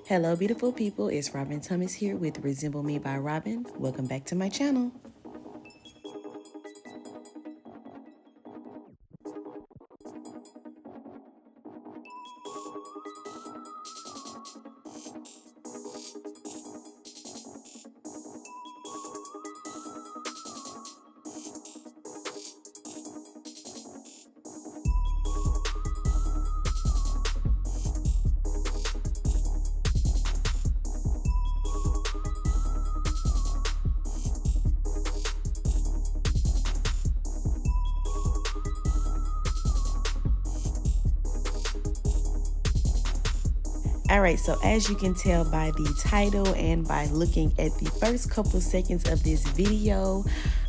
Hello beautiful people, it's Robyn Thomas here with Resemble Me by Robyn. Welcome back to my channel. Alright, so as you can tell by the title and by looking at the first couple seconds of this video,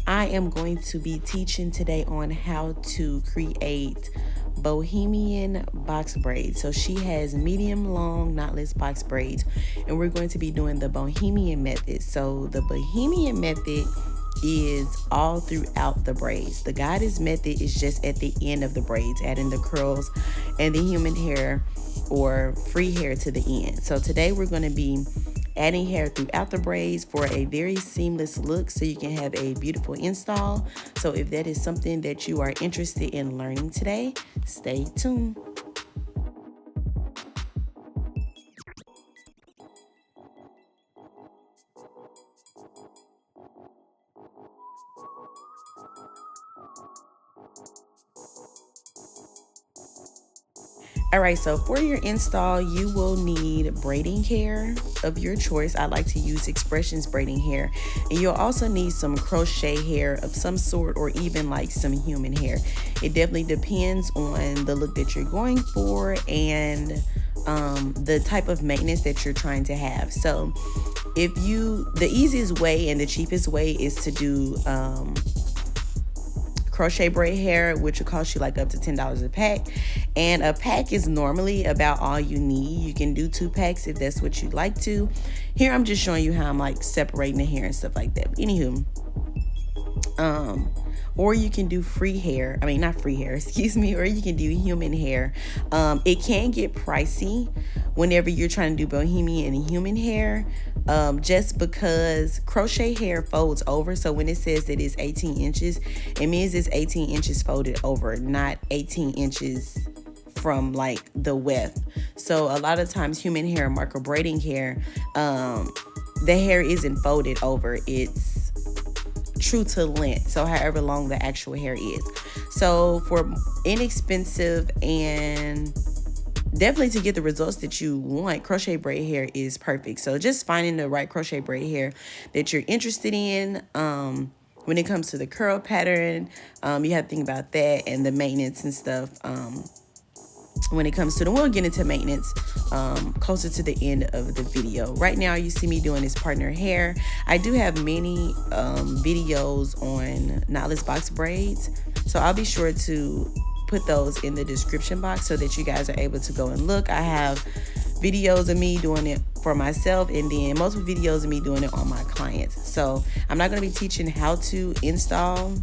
I am going to be teaching today on how to create Bohemian box braids. So she has medium long knotless box braids, and we're going to be doing the Bohemian method. So the Bohemian method is all throughout the braids. The goddess method is just at the end of the braids, adding the curls and the human hair or free hair to the end. So today we're going to be adding hair throughout the braids for a very seamless look so you can have a beautiful install. So if that is something that you are interested in learning today, stay tuned. Alright, so for your install, you will need braiding hair of your choice. I like to use Expressions braiding hair. And you'll also need some crochet hair of some sort, or even like some human hair. It definitely depends on the look that you're going for and the type of maintenance that you're trying to have. So the easiest way and the cheapest way is to do crochet braid hair, which will cost you like up to $10 a pack, and a pack is normally about all you need. You can do 2 packs if that's what you'd like to. Here I'm just showing you how I'm like separating the hair and stuff like that. Anywho, or you can do free hair, not free hair, excuse me, or you can do human hair. It can get pricey whenever you're trying to do Bohemian and human hair, just because crochet hair folds over. So when it says that it's 18 inches, it means it's 18 inches folded over, not 18 inches from like the weft. So a lot of times human hair, micro braiding hair, the hair isn't folded over. It's true to length, so however long the actual hair is. So for inexpensive and definitely to get the results that you want, crochet braid hair is perfect. So just finding the right crochet braid hair that you're interested in. When it comes to the curl pattern, you have to think about that and the maintenance and stuff. When it comes to we'll get into maintenance closer to the end of the video. Right now you see me doing this partner hair. I do have many videos on knotless box braids, so I'll be sure to put those in the description box so that you guys are able to go and look. I have videos of me doing it for myself, and then multiple videos of me doing it on my clients. So I'm not going to be teaching how to install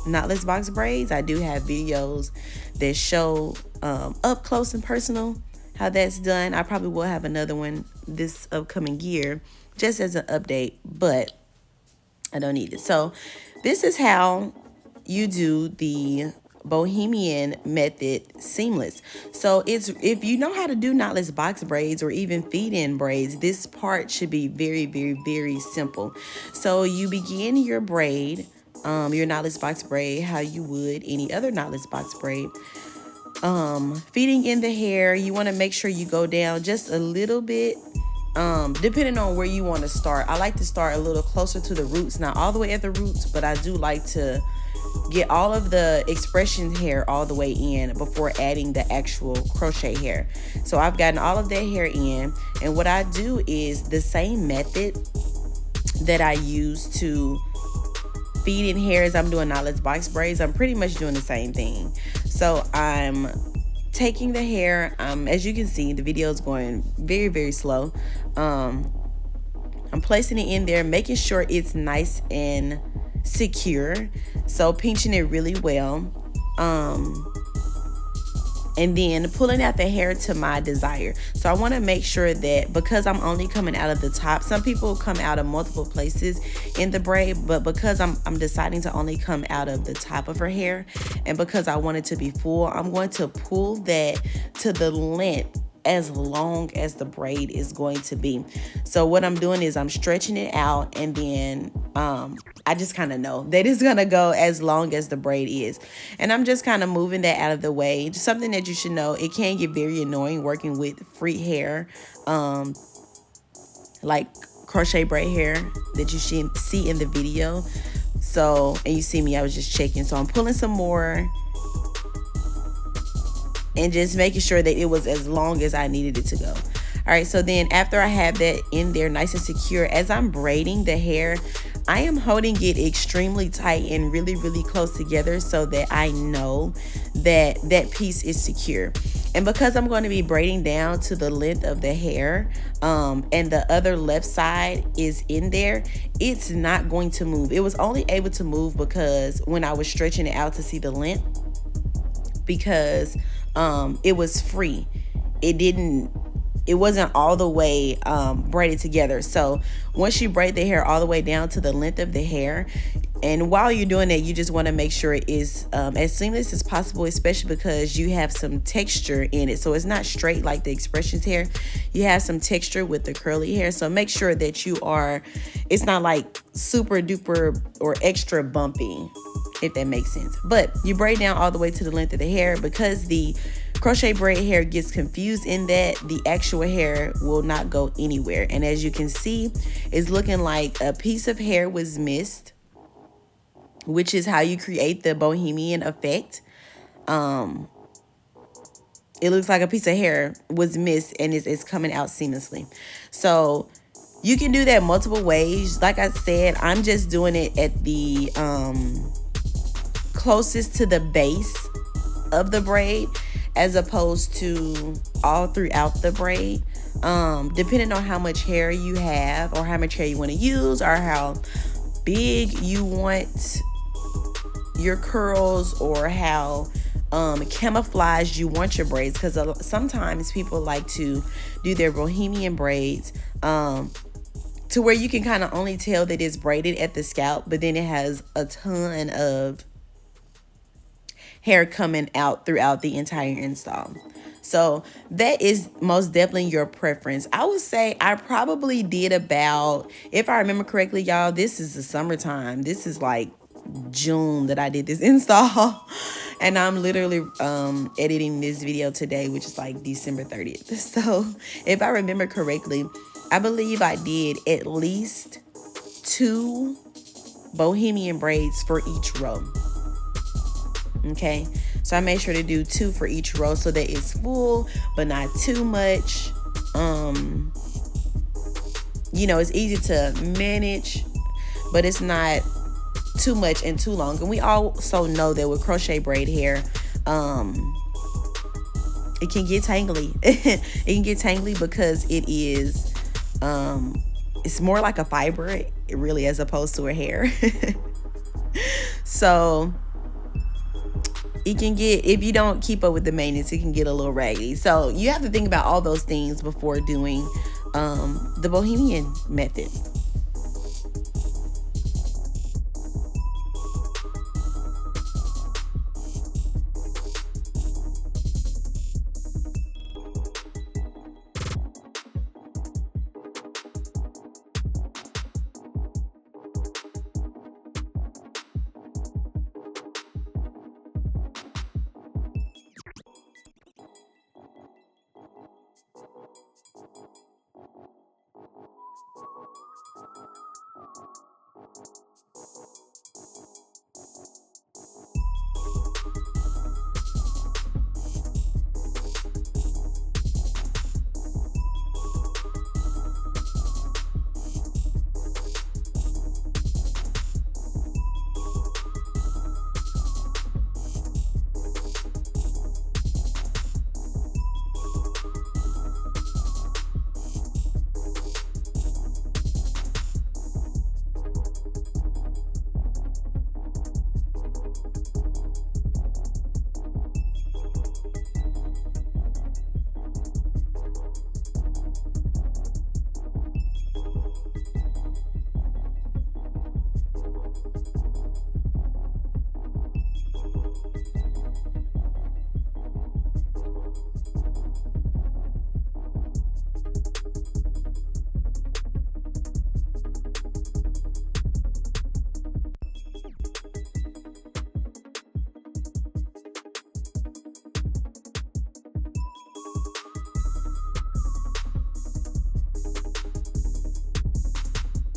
knotless box braids. I do have videos that show up close and personal how that's done. I probably will have another one this upcoming year just as an update, but I don't need it. So this is how you do the Bohemian method seamless. So if you know how to do knotless box braids or even feed-in braids, this part should be very, very, very simple. So you begin your braid, your knotless box braid, how you would any other knotless box braid. Feeding in the hair, you want to make sure you go down just a little bit, depending on where you want to start. I like to start a little closer to the roots, not all the way at the roots, but I do like to get all of the expression hair all the way in before adding the actual crochet hair. So I've gotten all of that hair in, and what I do is the same method that I use to feed in hair as I'm doing knotless box braids. I'm pretty much doing the same thing. So I'm taking the hair, as you can see, the video is going very, very slow. I'm placing it in there, making sure it's nice and secure. So pinching it really well. and then pulling out the hair to my desire. So I want to make sure that, because I'm only coming out of the top, some people come out of multiple places in the braid, but because I'm deciding to only come out of the top of her hair, and because I want it to be full, I'm going to pull that to the length as long as the braid is going to be. So what I'm doing is I'm stretching it out, and then I just kind of know that it's gonna go as long as the braid is, and I'm just kind of moving that out of the way. Just something that you should know, it can get very annoying working with free hair, like crochet braid hair that you should see in the video. So, and you see me, I was just checking, so I'm pulling some more and just making sure that it was as long as I needed it to go. All right, so then after I have that in there nice and secure, as I'm braiding the hair, I am holding it extremely tight and really, really close together so that I know that that piece is secure. And because I'm going to be braiding down to the length of the hair, and the other left side is in there, it's not going to move. It was only able to move because when I was stretching it out to see the length, because it was free. It wasn't all the way braided together. So once you braid the hair all the way down to the length of the hair, and while you're doing that, you just want to make sure it is as seamless as possible, especially because you have some texture in it. So it's not straight like the Expressions hair. You have some texture with the curly hair. So make sure that it's not like super duper or extra bumpy, if that makes sense. But you braid down all the way to the length of the hair. Because the crochet braid hair gets confused in that, the actual hair will not go anywhere. And as you can see, it's looking like a piece of hair was missed, which is how you create the bohemian effect. It looks like a piece of hair was missed and it's coming out seamlessly. So you can do that multiple ways. Like I said, I'm just doing it at the closest to the base of the braid, as opposed to all throughout the braid, depending on how much hair you have or how much hair you want to use, or how big you want your curls, or how camouflage you want your braids. Because sometimes people like to do their bohemian braids to where you can kind of only tell that it's braided at the scalp, but then it has a ton of hair coming out throughout the entire install. So that is most definitely your preference. I would say I probably did about, if I remember correctly, y'all, this is the summertime. This is like June that I did this install. And I'm literally editing this video today, which is like December 30th. So if I remember correctly, I believe I did at least 2 bohemian braids for each row. Okay, so I made sure to do 2 for each row so that it's full but not too much. It's easy to manage, but it's not too much and too long. And we also know that with crochet braid hair, it can get tangly. It can get tangly because it's more like a fiber, really, as opposed to a hair. So it can get, if you don't keep up with the maintenance, it can get a little raggedy. So you have to think about all those things before doing the bohemian method.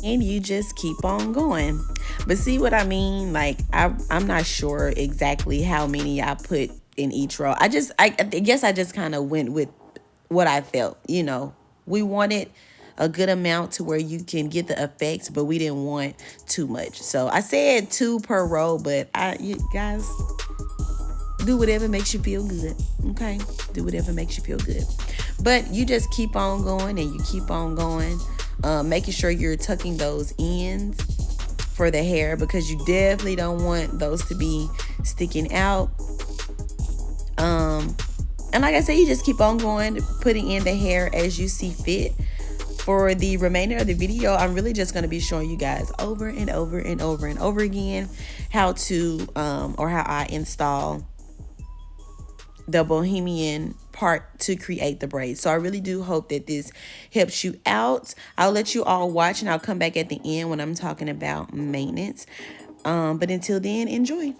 and you just keep on going. But see what I mean? Like I'm not sure exactly how many I put in each row. I guess I just kind of went with what I felt. We wanted a good amount to where you can get the effects, but we didn't want too much. So I said 2 per row, but you guys do whatever makes you feel good. Okay, do whatever makes you feel good. But you just keep on going and you keep on going, making sure you're tucking those ends for the hair, because you definitely don't want those to be sticking out. And like I said, you just keep on going, putting in the hair as you see fit. For the remainder of the video, I'm really just going to be showing you guys over and over and over and over again how to or how I install the Bohemian part to create the braids. So I really do hope that this helps you out. I'll let you all watch and I'll come back at the end when I'm talking about maintenance. But until then, enjoy.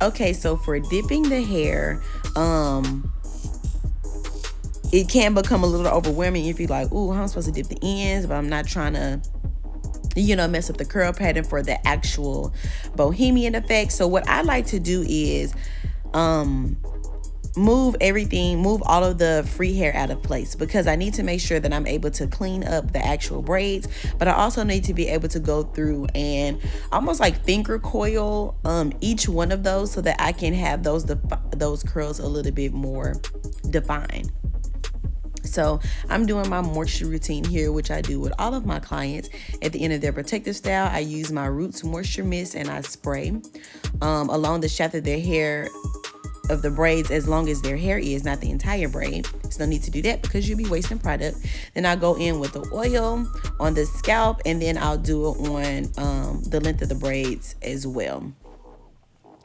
Okay, so for dipping the hair, it can become a little overwhelming if you're like, ooh, I'm supposed to dip the ends, but I'm not trying to, mess up the curl pattern for the actual bohemian effect. So what I like to do is move all of the free hair out of place, because I need to make sure that I'm able to clean up the actual braids, but I also need to be able to go through and almost like finger coil each one of those, so that I can have those curls a little bit more defined. So I'm doing my moisture routine here, which I do with all of my clients. At the end of their protective style, I use my Roots Moisture Mist and I spray along the shaft of their hair, of the braids, as long as their hair is, not the entire braid. There's no need to do that because you'll be wasting product. Then I'll go in with the oil on the scalp, and then I'll do it on the length of the braids as well.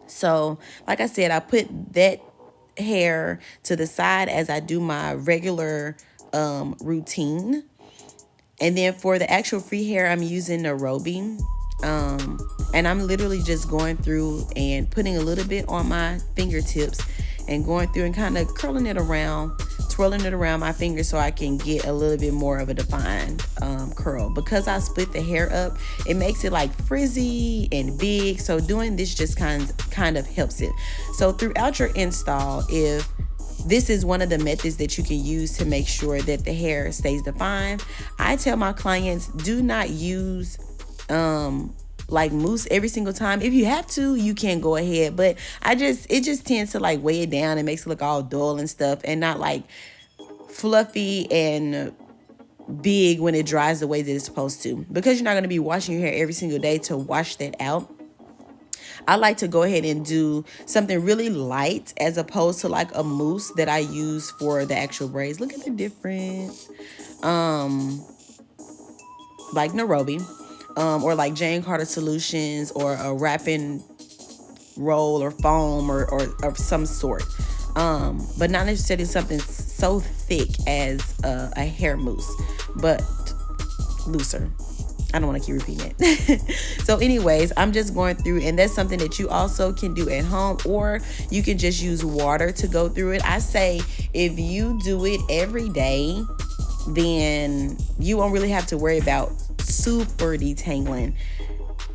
So like I said, I put that hair to the side as I do my regular routine. And then for the actual free hair, I'm using the Robyn. And I'm literally just going through and putting a little bit on my fingertips and going through and kind of curling it around, twirling it around my fingers so I can get a little bit more of a defined curl. Because I split the hair up, it makes it like frizzy and big. So doing this just kind of helps it. So throughout your install, if this is one of the methods that you can use to make sure that the hair stays defined, I tell my clients, do not use like mousse every single time. If you have to, you can go ahead, but it just tends to like weigh it down and makes it look all dull and stuff, and not like fluffy and big when it dries the way that it's supposed to, because you're not going to be washing your hair every single day to wash that out. I like to go ahead and do something really light as opposed to like a mousse that I use for the actual braids. Look at the difference. Like Nairobi, or like Jane Carter Solutions, or a wrapping roll or foam or of some sort. But not necessarily something so thick as a hair mousse, but looser. I don't want to keep repeating it. So anyways, I'm just going through, and that's something that you also can do at home, or you can just use water to go through it. I say if you do it every day, then you won't really have to worry about super detangling,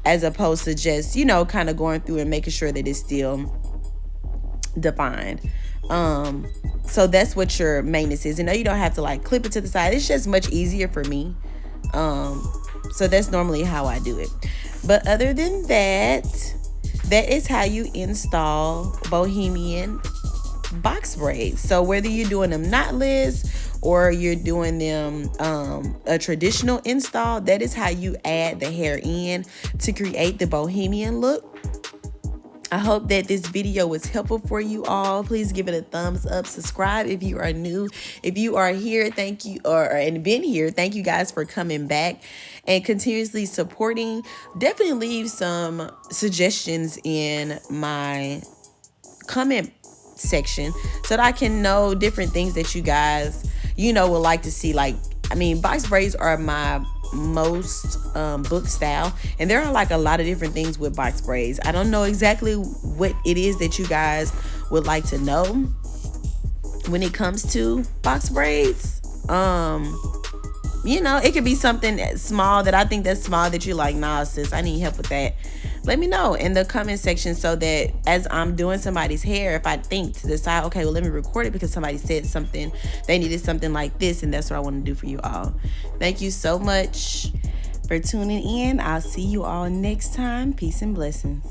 as opposed to just, kind of going through and making sure that it's still defined. So that's what your maintenance is. You don't have to like clip it to the side. It's just much easier for me. So that's normally how I do it. But other than that, that is how you install Bohemian box braids. So whether you're doing them knotless or you're doing them a traditional install, that is how you add the hair in to create the bohemian look. I hope that this video was helpful for you all. Please give it a thumbs up. Subscribe if you are new. If you are here, thank you, and been here, thank you guys for coming back and continuously supporting. Definitely leave some suggestions in my comment section so that I can know different things that you guys, would like to see. Like, I mean, box braids are my most book style, and there are like a lot of different things with box braids. I don't know exactly what it is that you guys would like to know when it comes to box braids. It could be something small that I think that's small that you're like, nah, sis, I need help with that. Let me know in the comment section so that as I'm doing somebody's hair, if I think to decide, okay, well, let me record it because somebody said something, they needed something like this, and that's what I want to do for you all. Thank you so much for tuning in. I'll see you all next time. Peace and blessings.